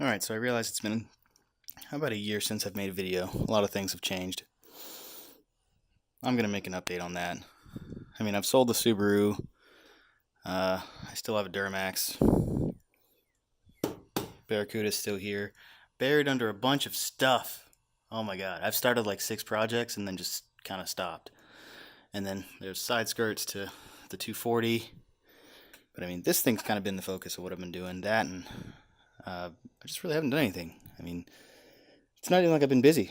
Alright, so I realize it's been about a year since I've made a video. A lot of things have changed. I'm going to make an update on that. I mean, I've sold the Subaru. I still have a Duramax. Barracuda's still here. Buried under a bunch of stuff. Oh my god. I've started like 6 projects and then just kind of stopped. And then there's side skirts to the 240. But I mean, this thing's kind of been the focus of what I've been doing. That and I just really haven't done anything. I mean, it's not even like I've been busy.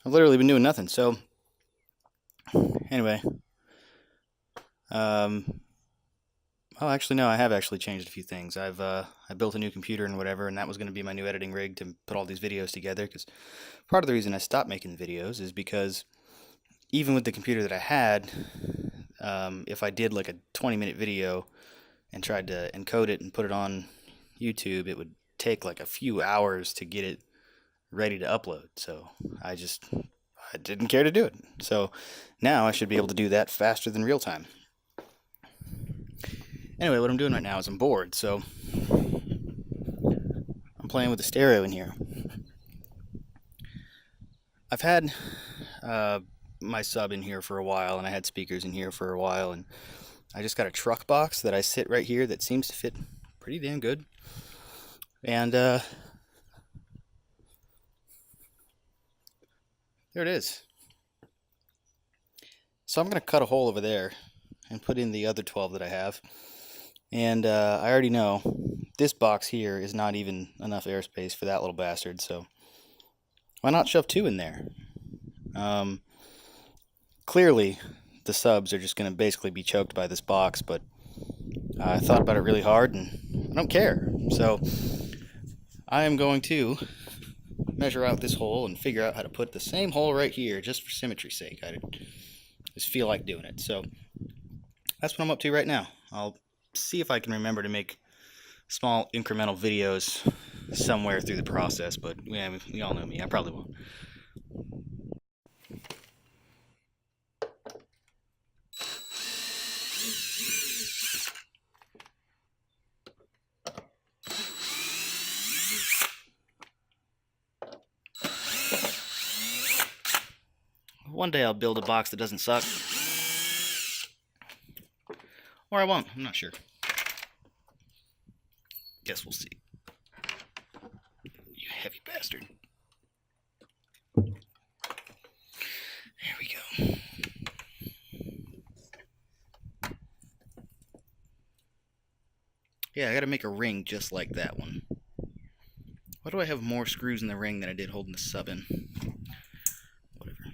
I've literally been doing nothing. So, anyway. Oh, actually, no, I have actually changed a few things. I built a new computer and whatever, and that was going to be my new editing rig to put all these videos together, because part of the reason I stopped making videos is because even with the computer that I had, if I did like a 20-minute video and tried to encode it and put it on YouTube, it would take like a few hours to get it ready to upload. So I didn't care to do it. So now I should be able to do that faster than real time. Anyway, what I'm doing right now is I'm bored, so I'm playing with the stereo in here. I've had my sub in here for a while, and I had speakers in here for a while, and I just got a truck box that I sit right here that seems to fit pretty damn good. And there it is. So I'm going to cut a hole over there and put in the other 12 that I have. And I already know this box here is not even enough airspace for that little bastard, so why not shove 2 in there? Clearly, the subs are just going to basically be choked by this box, but I thought about it really hard, and I don't care. So I am going to measure out this hole and figure out how to put the same hole right here, just for symmetry's sake. I just feel like doing it. So that's what I'm up to right now. I'll see if I can remember to make small incremental videos somewhere through the process, but yeah, you all know me, I probably won't. One day I'll build a box that doesn't suck. Or I won't, I'm not sure. Guess we'll see. You heavy bastard. There we go. Yeah, I gotta make a ring just like that one. Why do I have more screws in the ring than I did holding the sub in? Whatever.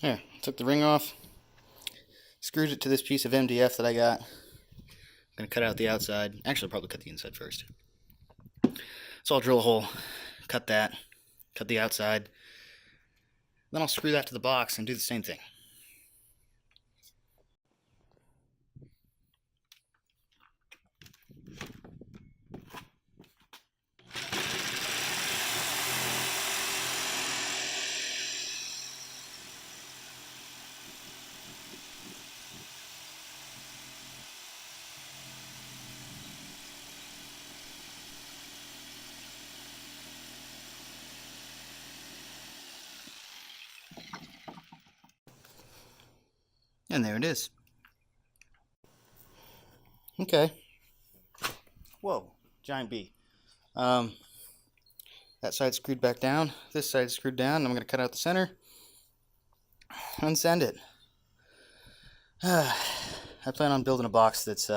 There, took the ring off. Screwed it to this piece of MDF that I got. I'm gonna cut out the outside. Actually, I'll probably cut the inside first. So I'll drill a hole, cut that, cut the outside. Then I'll screw that to the box and do the same thing. And there it is. Okay. Whoa, giant bee. That side's screwed back down. This side's screwed down. I'm going to cut out the center and send it. I plan on building a box that's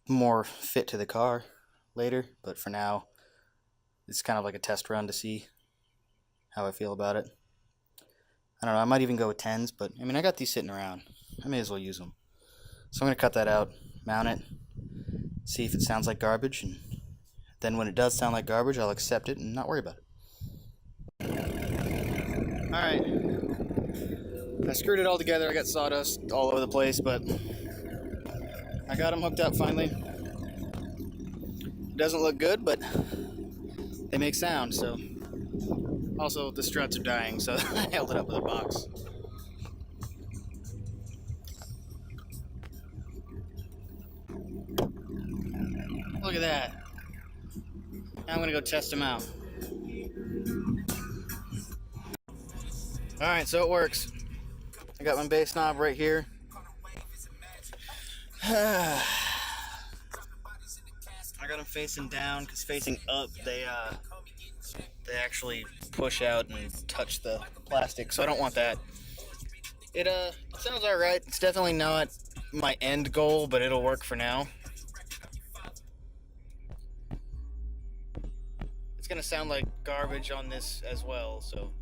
more fit to the car later, but for now, it's kind of like a test run to see how I feel about it. I don't know, I might even go with 10s, but I mean, I got these sitting around. I may as well use them. So I'm going to cut that out, mount it, see if it sounds like garbage, and then when it does sound like garbage, I'll accept it and not worry about it. Alright, I screwed it all together. I got sawdust all over the place, but I got them hooked up finally. It doesn't look good, but they make sound, so. Also, the struts are dying, so I held it up with a box. Look at that. Now I'm gonna go test them out. Alright, so it works. I got my bass knob right here. I got them facing down because facing up they actually push out and touch the plastic, so I don't want that. It sounds alright. It's definitely not my end goal, but it'll work for now. It's gonna sound like garbage on this as well, so.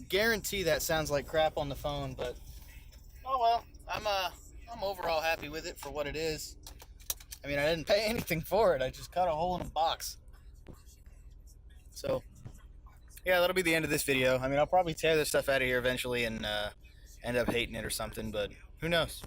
Guarantee that sounds like crap on the phone, but oh well. I'm overall happy with it for what it is. I mean, I didn't pay anything for it. I just cut a hole in a box. So yeah, that'll be the end of this video. I mean, I'll probably tear this stuff out of here eventually and end up hating it or something, but who knows?